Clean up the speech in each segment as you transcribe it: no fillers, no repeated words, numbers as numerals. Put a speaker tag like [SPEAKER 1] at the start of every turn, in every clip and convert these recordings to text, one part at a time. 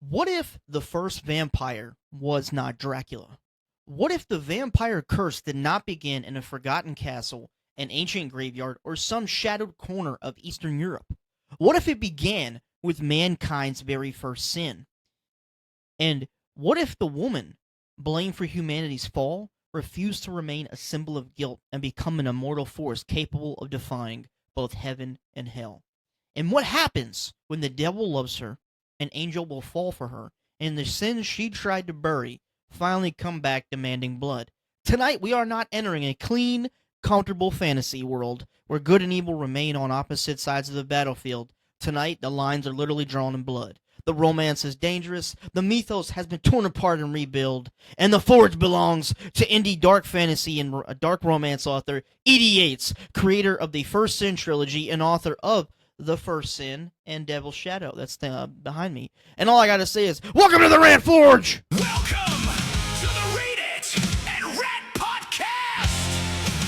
[SPEAKER 1] What if the first vampire was not Dracula? What if the vampire curse did not begin in a forgotten castle, an ancient graveyard, or some shadowed corner of Eastern Europe? What if it began with mankind's very first sin? And what if the woman, blamed for humanity's fall, refused to remain a symbol of guilt and become an immortal force capable of defying both heaven and hell? And what happens when the devil loves her, an angel will fall for her, and the sins she tried to bury finally come back demanding blood? Tonight, we are not entering a clean, comfortable fantasy world where good and evil remain on opposite sides of the battlefield. Tonight, the lines are literally drawn in blood. The romance is dangerous, the mythos has been torn apart and rebuilt, and the forge belongs to indie dark fantasy and dark romance author E.D. Yates, creator of the First Sin trilogy and author of The First Sin and Devil's Shadow. That's behind me. And all I gotta say is, welcome to the Rant Forge!
[SPEAKER 2] Welcome to the Read It and Rant Podcast,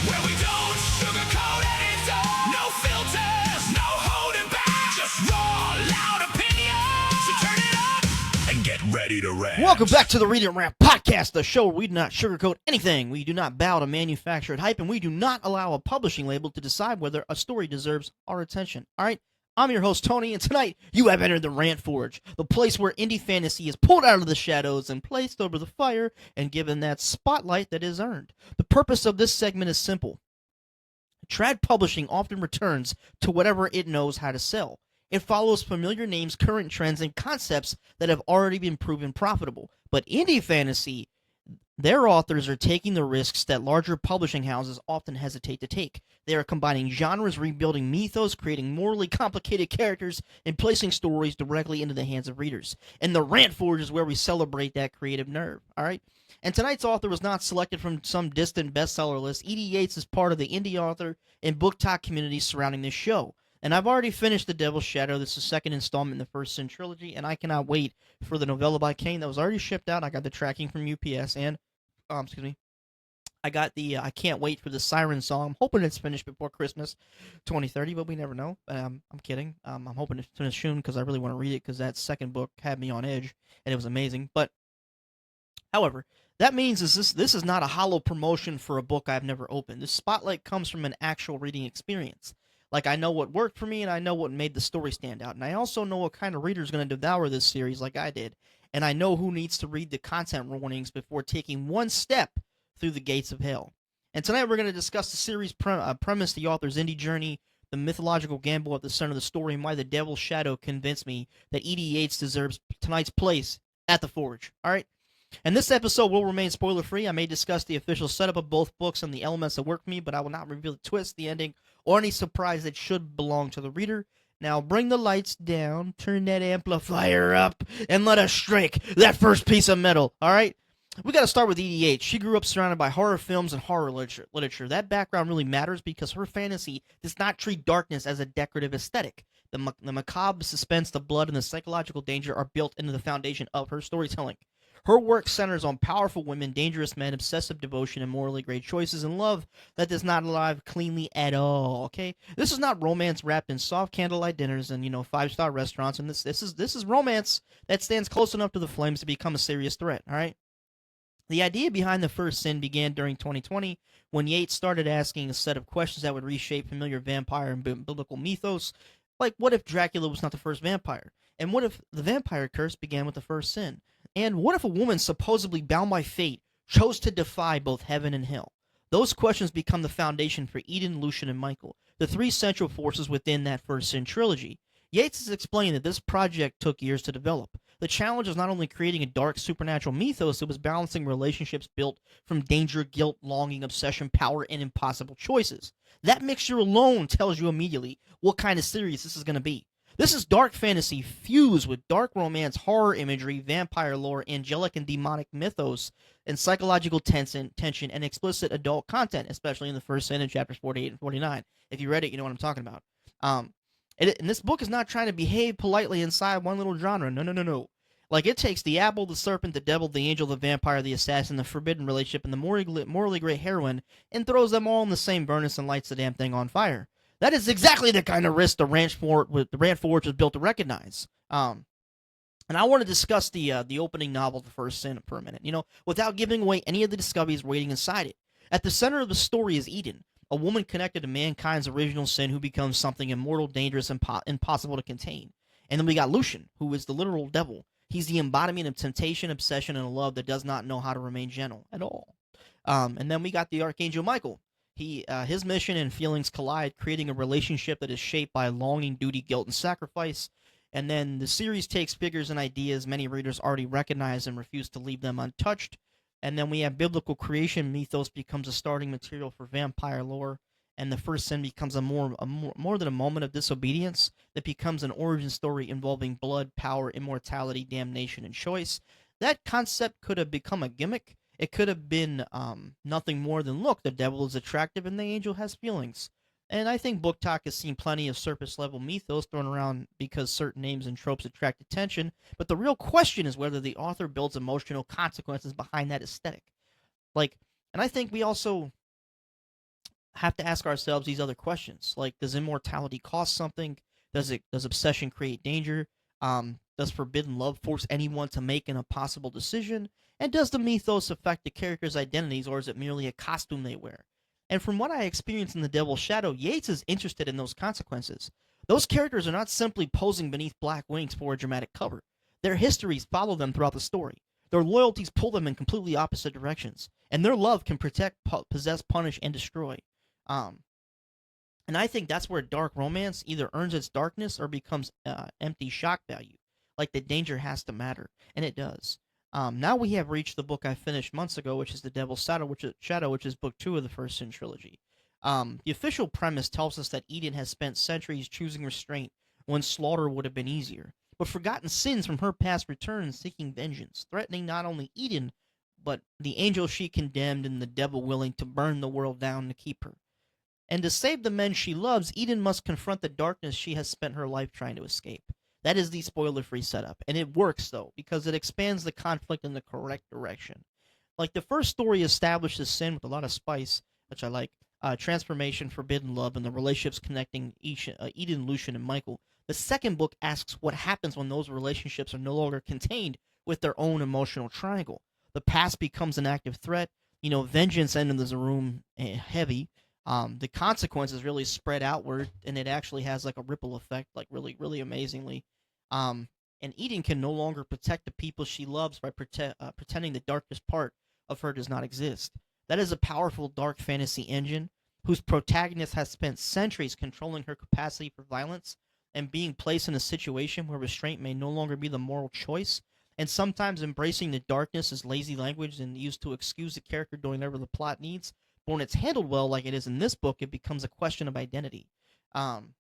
[SPEAKER 2] where we don't sugarcoat anything, no filters, no holding back, just raw, loud opinions. So turn it up and get ready to rant.
[SPEAKER 1] Welcome back to the Read It and Rant Podcast, the show where we do not sugarcoat anything. We do not bow to manufactured hype, and we do not allow a publishing label to decide whether a story deserves our attention. All right? I'm your host, Tony, and tonight you have entered the Rant Forge, the place where indie fantasy is pulled out of the shadows and placed over the fire and given that spotlight that is earned. The purpose of this segment is simple. Trad Publishing often returns to whatever it knows how to sell. It follows familiar names, current trends, and concepts that have already been proven profitable. But indie fantasy, their authors are taking the risks that larger publishing houses often hesitate to take. They are combining genres, rebuilding mythos, creating morally complicated characters, and placing stories directly into the hands of readers. And the Rant Forge is where we celebrate that creative nerve, all right? And tonight's author was not selected from some distant bestseller list. E.D. Yates is part of the indie author and book talk community surrounding this show. And I've already finished The Devil's Shadow. This is the second installment in the First Sin trilogy, and I cannot wait for the novella by Kane that was already shipped out. I got the tracking from UPS, and I got the I can't wait for the Siren song. I'm hoping it's finished before Christmas 2030, but we never know. I'm kidding. I'm hoping it's finished soon because I really want to read it because that second book had me on edge, and it was amazing. But, however, that means this is not a hollow promotion for a book I've never opened. This spotlight comes from an actual reading experience. Like, I know what worked for me, and I know what made the story stand out. And I also know what kind of reader is going to devour this series like I did. And I know who needs to read the content warnings before taking one step through the gates of hell. And tonight we're going to discuss the series premise, the author's indie journey, the mythological gamble at the center of the story, and why the Devil's Shadow convinced me that E.D. Yates deserves tonight's place at the Forge. All right? And this episode will remain spoiler-free. I may discuss the official setup of both books and the elements that work for me, but I will not reveal the twist, the ending, or any surprise that should belong to the reader. Now bring the lights down, turn that amplifier up, and let us strike that first piece of metal, alright? We gotta start with E.D. Yates. She grew up surrounded by horror films and horror literature. That background really matters because her fantasy does not treat darkness as a decorative aesthetic. The macabre, suspense, the blood, and the psychological danger are built into the foundation of her storytelling. Her work centers on powerful women, dangerous men, obsessive devotion, and morally great choices, and love that does not alive cleanly at all, okay? This is not romance wrapped in soft candlelight dinners and, five-star restaurants, and this is romance that stands close enough to the flames to become a serious threat, all right? The idea behind The First Sin began during 2020 when Yates started asking a set of questions that would reshape familiar vampire and biblical mythos, like what if Dracula was not the first vampire? And what if the vampire curse began with the first sin? And what if a woman supposedly bound by fate chose to defy both heaven and hell? Those questions become the foundation for Eden, Lucian, and Michael, the three central forces within that First Sin trilogy. Yates has explained that this project took years to develop. The challenge was not only creating a dark supernatural mythos, it was balancing relationships built from danger, guilt, longing, obsession, power, and impossible choices. That mixture alone tells you immediately what kind of series this is going to be. This is dark fantasy fused with dark romance, horror imagery, vampire lore, angelic and demonic mythos, and psychological tension, and explicit adult content, especially in the First Sin in chapters 48 and 49. If you read it, you know what I'm talking about. And this book is not trying to behave politely inside one little genre. No. Like, it takes the apple, the serpent, the devil, the angel, the vampire, the assassin, the forbidden relationship, and the morally great heroine, and throws them all in the same furnace and lights the damn thing on fire. That is exactly the kind of risk the Rant Forge was built to recognize. And I want to discuss the opening novel, The First Sin, for a minute. Without giving away any of the discoveries waiting inside it. At the center of the story is Eden, a woman connected to mankind's original sin who becomes something immortal, dangerous, and impossible to contain. And then we got Lucian, who is the literal devil. He's the embodiment of temptation, obsession, and a love that does not know how to remain gentle at all. And then we got the Archangel Michael. His mission and feelings collide, creating a relationship that is shaped by longing, duty, guilt, and sacrifice. And then the series takes figures and ideas many readers already recognize and refuse to leave them untouched. And then we have biblical creation mythos becomes a starting material for vampire lore, and the first sin becomes more than a moment of disobedience. That becomes an origin story involving blood, power, immortality, damnation, and choice. That concept could have become a gimmick. It could have been nothing more than, look, the devil is attractive and the angel has feelings. And I think Book Talk has seen plenty of surface level mythos thrown around because certain names and tropes attract attention, but the real question is whether the author builds emotional consequences behind that aesthetic. And I think we also have to ask ourselves these other questions. Like, does immortality cost something? Does obsession create danger? Does forbidden love force anyone to make an impossible decision? And does the mythos affect the characters' identities, or is it merely a costume they wear? And from what I experienced in The Devil's Shadow, Yates is interested in those consequences. Those characters are not simply posing beneath black wings for a dramatic cover. Their histories follow them throughout the story. Their loyalties pull them in completely opposite directions, and their love can protect, possess, punish, and destroy. Um, and I think that's where dark romance either earns its darkness or becomes empty shock value. Like, the danger has to matter, and it does. Now we have reached the book I finished months ago, which is The Devil's Shadow, which is book 2 of the First Sin trilogy. The official premise tells us that Eden has spent centuries choosing restraint when slaughter would have been easier, but forgotten sins from her past return seeking vengeance, threatening not only Eden, but the angel she condemned and the devil willing to burn the world down to keep her. And to save the men she loves, Eden must confront the darkness she has spent her life trying to escape. That is the spoiler-free setup, and it works, though, because it expands the conflict in the correct direction. Like, the first story establishes sin with a lot of spice, which I like, transformation, forbidden love, and the relationships connecting Eden, Lucian, and Michael. The second book asks what happens when those relationships are no longer contained with their own emotional triangle. The past becomes an active threat. Vengeance enters the room heavy. The consequences really spread outward, and it actually has like a ripple effect, like really, really amazingly. And Eden can no longer protect the people she loves by pretending the darkest part of her does not exist. That is a powerful dark fantasy engine whose protagonist has spent centuries controlling her capacity for violence and being placed in a situation where restraint may no longer be the moral choice, and sometimes embracing the darkness as lazy language and used to excuse the character doing whatever the plot needs. But when it's handled well, like it is in this book, it becomes a question of identity. Um,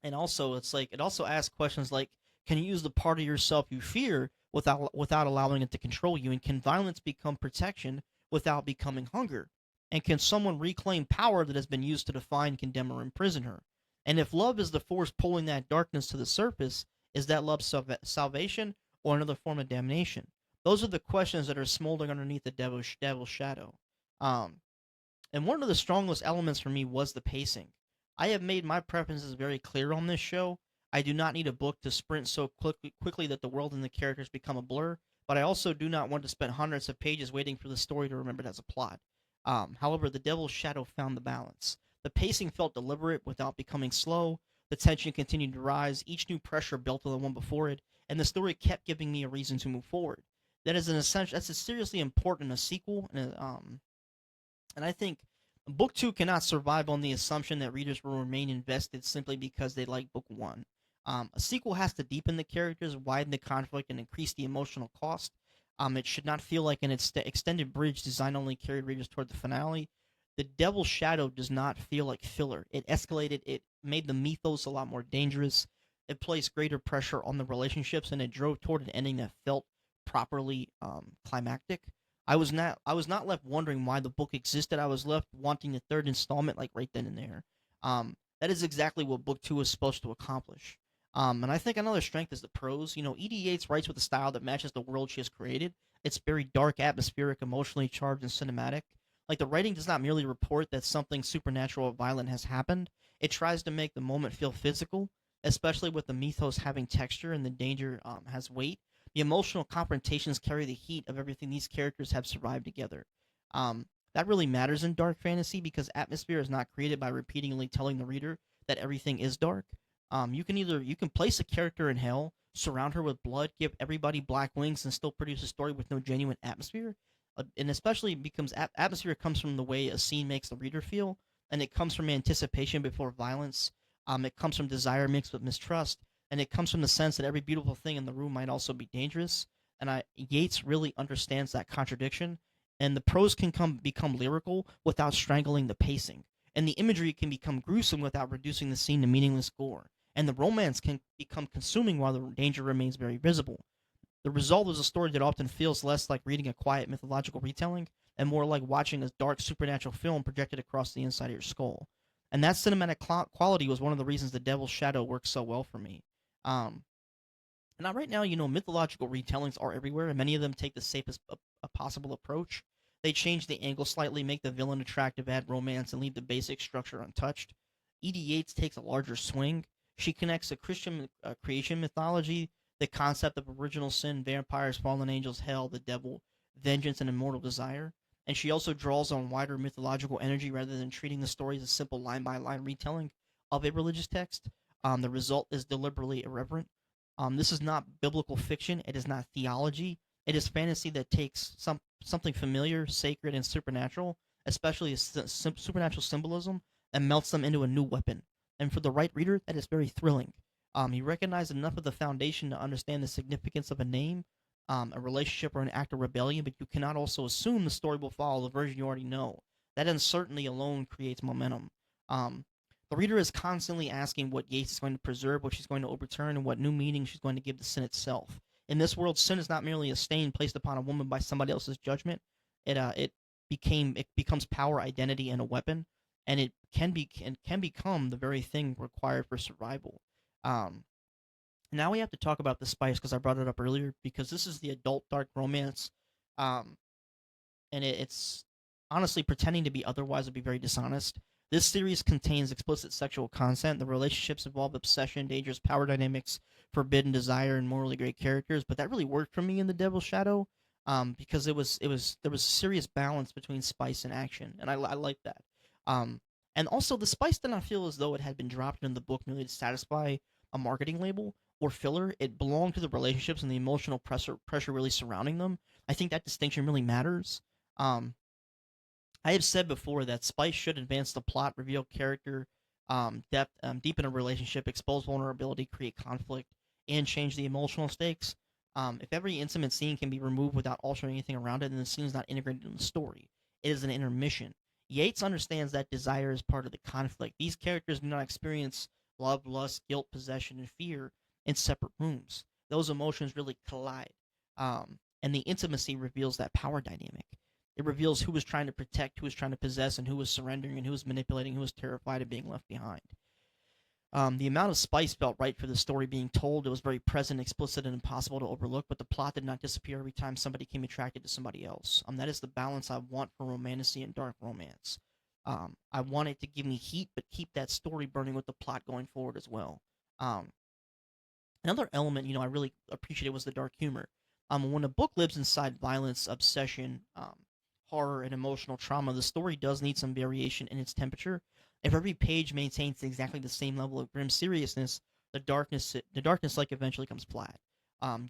[SPEAKER 1] and also, it's like it also asks questions like, can you use the part of yourself you fear without allowing it to control you? And can violence become protection without becoming hunger? And can someone reclaim power that has been used to define, condemn, or imprison her? And if love is the force pulling that darkness to the surface, is that love salvation or another form of damnation? Those are the questions that are smoldering underneath the devil's shadow. Um, and one of the strongest elements for me was the pacing. I have made my preferences very clear on this show. I do not need a book to sprint so quickly that the world and the characters become a blur, but I also do not want to spend hundreds of pages waiting for the story to remember it as a plot. However, The Devil's Shadow found the balance. The pacing felt deliberate without becoming slow. The tension continued to rise. Each new pressure built on the one before it, and the story kept giving me a reason to move forward. That is an essential. That's seriously important in a sequel, and I think book 2 cannot survive on the assumption that readers will remain invested simply because they like book 1. A sequel has to deepen the characters, widen the conflict, and increase the emotional cost. It should not feel like an extended bridge designed only carry readers toward the finale. The Devil's Shadow does not feel like filler. It escalated. It made the mythos a lot more dangerous. It placed greater pressure on the relationships, and it drove toward an ending that felt properly climactic. I was not left wondering why the book existed. I was left wanting the third installment, like right then and there. That is exactly what book 2 is supposed to accomplish. And I think another strength is the prose. E.D. Yates writes with a style that matches the world she has created. It's very dark, atmospheric, emotionally charged, and cinematic. Like, the writing does not merely report that something supernatural or violent has happened. It tries to make the moment feel physical. especially with the mythos having texture and the danger has weight. The emotional confrontations carry the heat of everything these characters have survived together. That really matters in dark fantasy because atmosphere is not created by repeatedly telling the reader that everything is dark. You can place a character in hell, surround her with blood, give everybody black wings, and still produce a story with no genuine atmosphere. And especially becomes atmosphere comes from the way a scene makes the reader feel, and it comes from anticipation before violence. It comes from desire mixed with mistrust, and it comes from the sense that every beautiful thing in the room might also be dangerous. And Yates really understands that contradiction, and the prose can become lyrical without strangling the pacing, and the imagery can become gruesome without reducing the scene to meaningless gore, and the romance can become consuming while the danger remains very visible. The result is a story that often feels less like reading a quiet mythological retelling and more like watching a dark supernatural film projected across the inside of your skull. And that cinematic quality was one of the reasons The Devil's Shadow works so well for me. Um, Now, right now, mythological retellings are everywhere, and many of them take the safest a possible approach. They change the angle slightly, make the villain attractive, add romance, and leave the basic structure untouched. E.D. Yates takes a larger swing. She connects the Christian creation mythology, the concept of original sin, vampires, fallen angels, hell, the devil, vengeance, and immortal desire. And she also draws on wider mythological energy rather than treating the story as a simple line by line retelling of a religious text. The result is deliberately irreverent. This is not biblical fiction. It is not theology. It is fantasy that takes something familiar, sacred, and supernatural, especially supernatural symbolism, and melts them into a new weapon. And for the right reader, that is very thrilling. You recognize enough of the foundation to understand the significance of a name, a relationship, or an act of rebellion, but you cannot also assume the story will follow the version you already know. That uncertainty alone creates momentum. Um, the reader is constantly asking what Yates is going to preserve, what she's going to overturn, and what new meaning she's going to give to sin itself. In this world, sin is not merely a stain placed upon a woman by somebody else's judgment. It becomes power, identity, and a weapon, and it can become the very thing required for survival. Um, Now we have to talk about the spice because I brought it up earlier because this is the adult dark romance, um, and it's honestly pretending to be otherwise would be very dishonest. This series contains explicit sexual content. The relationships involve obsession, dangerous power dynamics, forbidden desire, and morally great characters. But that really worked for me in The Devil's Shadow, because there was serious balance between spice and action, and I like that. Um, and also the spice did not feel as though it had been dropped in the book merely to satisfy a marketing label or filler. It belonged to the relationships and the emotional pressure really surrounding them. I think that distinction really matters. Um, I have said before that spice should advance the plot, reveal character depth, deepen a relationship, expose vulnerability, create conflict, and change the emotional stakes. If every intimate scene can be removed without altering anything around it, then the scene is not integrated in the story. It is an intermission. Yates understands that desire is part of the conflict. These characters do not experience love, lust, guilt, possession, and fear in separate rooms. Those emotions really collide. And the intimacy reveals that power dynamic. It reveals who was trying to protect, who was trying to possess, and who was surrendering, and who was manipulating, who was terrified of being left behind. The amount of spice felt right for the story being told. It was very present, explicit, and impossible to overlook, but the plot did not disappear every time somebody came attracted to somebody else. That is the balance I want for romantasy and dark romance. I want it to give me heat, but keep that story burning with the plot going forward as well. Um, Another element, I really appreciated was the dark humor. When a book lives inside violence, obsession, horror, and emotional trauma, the story does need some variation in its temperature. If every page maintains exactly the same level of grim seriousness, the darkness like eventually comes flat.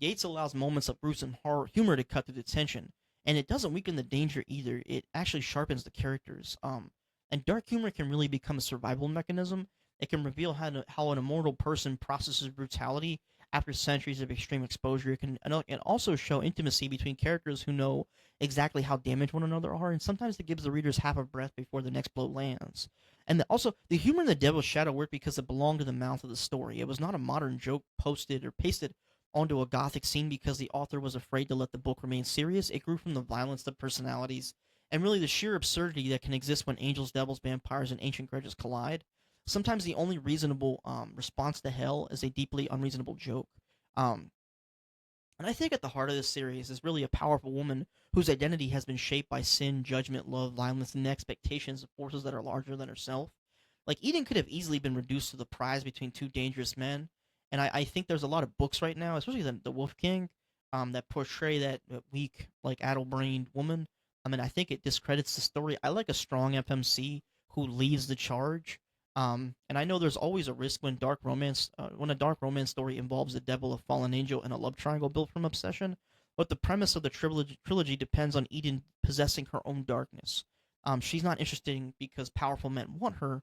[SPEAKER 1] Yates allows moments of gruesome horror humor to cut through the tension, and it doesn't weaken the danger either. It actually sharpens the characters. And dark humor can really become a survival mechanism. It can reveal how an immortal person processes brutality after centuries of extreme exposure. It can and also show intimacy between characters who know exactly how damaged one another are, and sometimes it gives the readers half a breath before the next blow lands. And also, the humor in The Devil's Shadow worked because it belonged to the mouth of the story. It was not a modern joke posted or pasted onto a gothic scene because the author was afraid to let the book remain serious. It grew from the violence, the personalities, and really the sheer absurdity that can exist when angels, devils, vampires, and ancient grudges collide. Sometimes the only reasonable response to hell is a deeply unreasonable joke. Um, and I think at the heart of this series is really a powerful woman whose identity has been shaped by sin, judgment, love, violence, and the expectations of forces that are larger than herself. Like Eden could have easily been reduced to the prize between two dangerous men, and I think there's a lot of books right now, especially the Wolf King, that portray that weak, like addle-brained woman. I mean, I think it discredits the story. I like a strong FMC who leads the charge. And I know there's always a risk when a dark romance story involves the devil, a fallen angel, and a love triangle built from obsession. But the premise of the trilogy depends on Eden possessing her own darkness. She's not interesting because powerful men want her.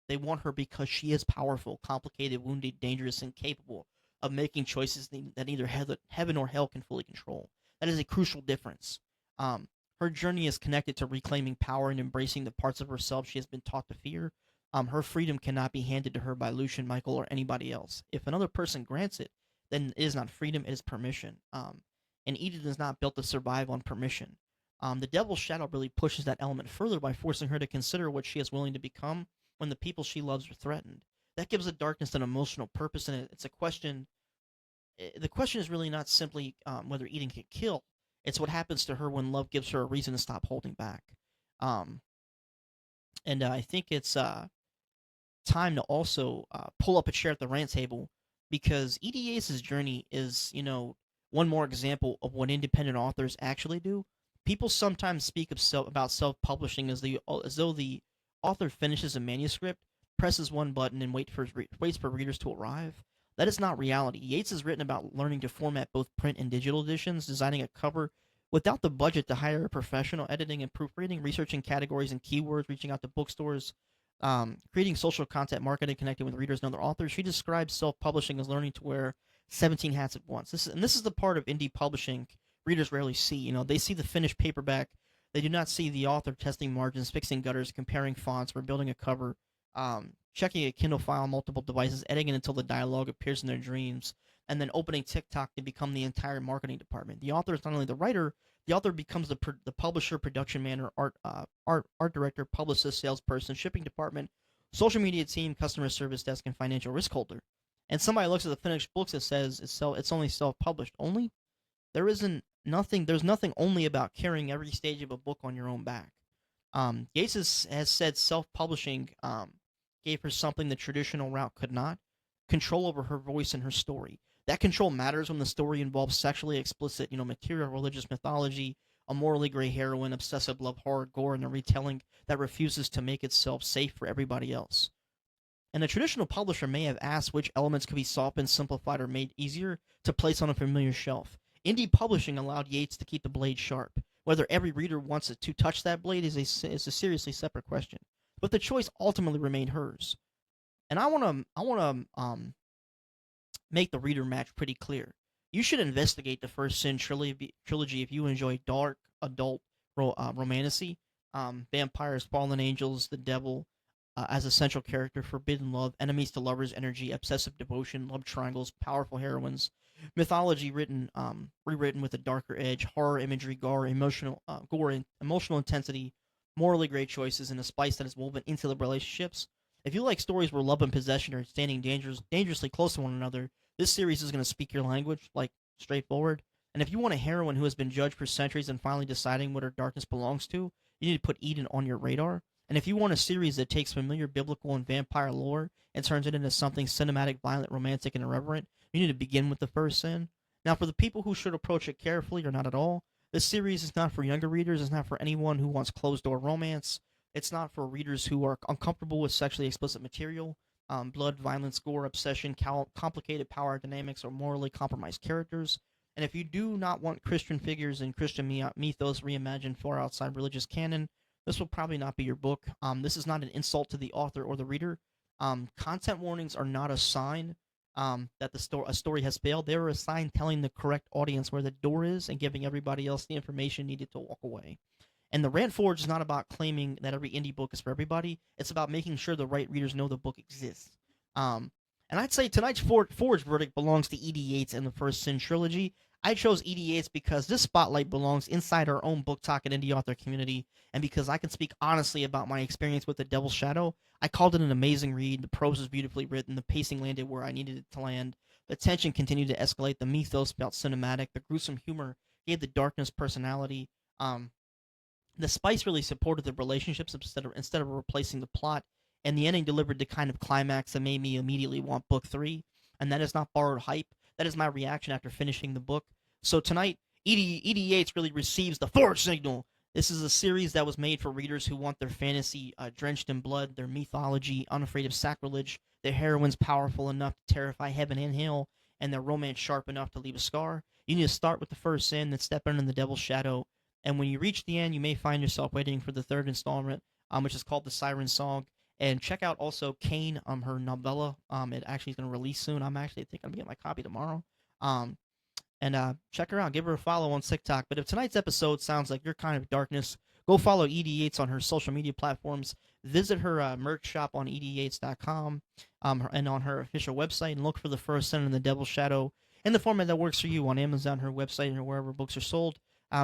[SPEAKER 1] They want her because she is powerful, complicated, wounded, dangerous, and capable of making choices that neither heaven or hell can fully control. That is a crucial difference. Her journey is connected to reclaiming power and embracing the parts of herself she has been taught to fear. Her freedom cannot be handed to her by Lucian, Michael, or anybody else. If another person grants it, then it is not freedom, it is permission. And Eden is not built to survive on permission. The Devil's Shadow really pushes that element further by forcing her to consider what she is willing to become when the people she loves are threatened. That gives the darkness an emotional purpose, and it's a question. The question is really not simply whether Eden can kill. It's what happens to her when love gives her a reason to stop holding back. Um, and I think it's time to also pull up a chair at the rant table because EDA's journey is, one more example of what independent authors actually do. People sometimes speak about self-publishing as though the author finishes a manuscript, presses one button, and waits for readers to arrive. That is not reality. Yates has written about learning to format both print and digital editions, designing a cover without the budget to hire a professional, editing and proofreading, researching categories and keywords, reaching out to bookstores, creating social content marketing, connecting with readers and other authors. She describes self-publishing as learning to wear 17 hats at once. This is the part of indie publishing readers rarely see. They see the finished paperback. They do not see the author testing margins, fixing gutters, comparing fonts, rebuilding a cover, checking a Kindle file on multiple devices, editing it until the dialogue appears in their dreams, and then opening TikTok to become the entire marketing department. The author is not only the writer, the author becomes the publisher, production manager, art director, publicist, salesperson, shipping department, social media team, customer service desk, and financial risk holder. And somebody looks at the finished books and says it's only self-published. Only? There's nothing only about carrying every stage of a book on your own back. Yates has said self-publishing gave her something the traditional route could not: control over her voice and her story. That control matters when the story involves sexually explicit, material, religious mythology, a morally gray heroine, obsessive love, horror, gore, and a retelling that refuses to make itself safe for everybody else. And the traditional publisher may have asked which elements could be softened, simplified, or made easier to place on a familiar shelf. Indie publishing allowed Yates to keep the blade sharp. Whether every reader wants to touch that blade is a seriously separate question. But the choice ultimately remained hers. And I want to make the reader match pretty clear. You should investigate the First Sin trilogy if you enjoy dark adult romantasy, vampires, fallen angels, the devil as a central character, forbidden love, enemies to lovers, energy, obsessive devotion, love triangles, powerful heroines, mythology rewritten with a darker edge, horror imagery, gore, emotional intensity, morally great choices, and a spice that is woven into the relationships. If you like stories where love and possession are standing dangerously close to one another, this series is going to speak your language, like straightforward. And if you want a heroine who has been judged for centuries and finally deciding what her darkness belongs to, you need to put Eden on your radar. And if you want a series that takes familiar biblical and vampire lore and turns it into something cinematic, violent, romantic, and irreverent, you need to begin with the First Sin. Now, for the people who should approach it carefully or not at all, this series is not for younger readers. It's not for anyone who wants closed-door romance. It's not for readers who are uncomfortable with sexually explicit material, blood, violence, gore, obsession, complicated power dynamics, or morally compromised characters. And if you do not want Christian figures and Christian mythos reimagined far outside religious canon, this will probably not be your book. This is not an insult to the author or the reader. Content warnings are not a sign that a story has failed. They're a sign telling the correct audience where the door is and giving everybody else the information needed to walk away. And the Rant Forge is not about claiming that every indie book is for everybody. It's about making sure the right readers know the book exists. And I'd say tonight's Forge verdict belongs to E.D. Yates and the First Sin trilogy. I chose E.D. Yates because this spotlight belongs inside our own book talk and indie author community, and because I can speak honestly about my experience with The Devil's Shadow. I called it an amazing read. The prose was beautifully written. The pacing landed where I needed it to land. The tension continued to escalate. The mythos felt cinematic. The gruesome humor gave the darkness personality. The spice really supported the relationships instead of replacing the plot. and the ending delivered the kind of climax that made me immediately want book 3. And that is not borrowed hype. That is my reaction after finishing the book. So tonight, E.D. Yates really receives the Forge Signal. This is a series that was made for readers who want their fantasy drenched in blood, their mythology unafraid of sacrilege, their heroines powerful enough to terrify heaven and hell, and their romance sharp enough to leave a scar. You need to start with the first sin, then step into the devil's shadow. And when you reach the end, you may find yourself waiting for the third installment, which is called The Siren Song. And check out also Kane, her novella. It actually is going to release soon. I'm actually thinking I'm getting my copy tomorrow. And check her out. Give her a follow on TikTok. But if tonight's episode sounds like your kind of darkness, go follow E.D. Yates on her social media platforms. Visit her merch shop on edyates.com and on her official website, and look for The First Sin in the Devil's Shadow in the format that works for you on Amazon, her website, or wherever books are sold.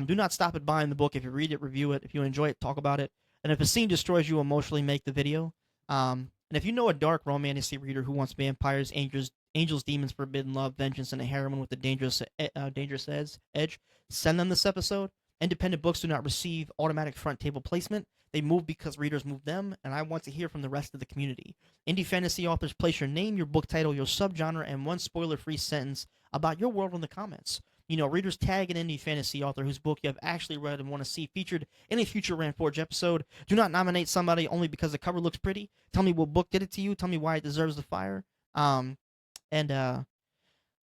[SPEAKER 1] Do not stop at buying the book. If you read it, review it. If you enjoy it, talk about it. And if a scene destroys you emotionally, make the video. And if you know a dark romance reader who wants vampires, angels, demons, forbidden love, vengeance, and a heroine with a dangerous edge, send them this episode. Independent books do not receive automatic front table placement. They move because readers move them, and I want to hear from the rest of the community. Indie fantasy authors, place your name, your book title, your subgenre, and one spoiler-free sentence about your world in the comments. You know, readers tag an indie fantasy author whose book you have actually read and want to see featured in a future Rant Forge episode. Do not nominate somebody only because the cover looks pretty. Tell me what book did it to you. Tell me why it deserves the fire.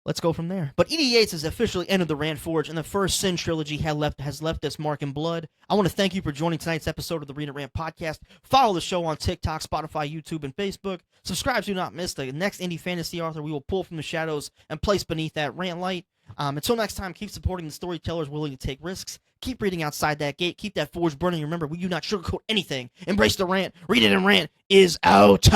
[SPEAKER 1] Let's go from there. But E.D. Yates has officially entered the Rant Forge, and the First Sin trilogy has left its mark in blood. I want to thank you for joining tonight's episode of the Read It Rant podcast. Follow the show on TikTok, Spotify, YouTube, and Facebook. Subscribe so you not miss the next indie fantasy author we will pull from the shadows and place beneath that rant light. Until next time, keep supporting the storytellers willing to take risks. Keep reading outside that gate. Keep that forge burning. Remember, we do not sugarcoat anything. Embrace the rant. Read it and Rant is out.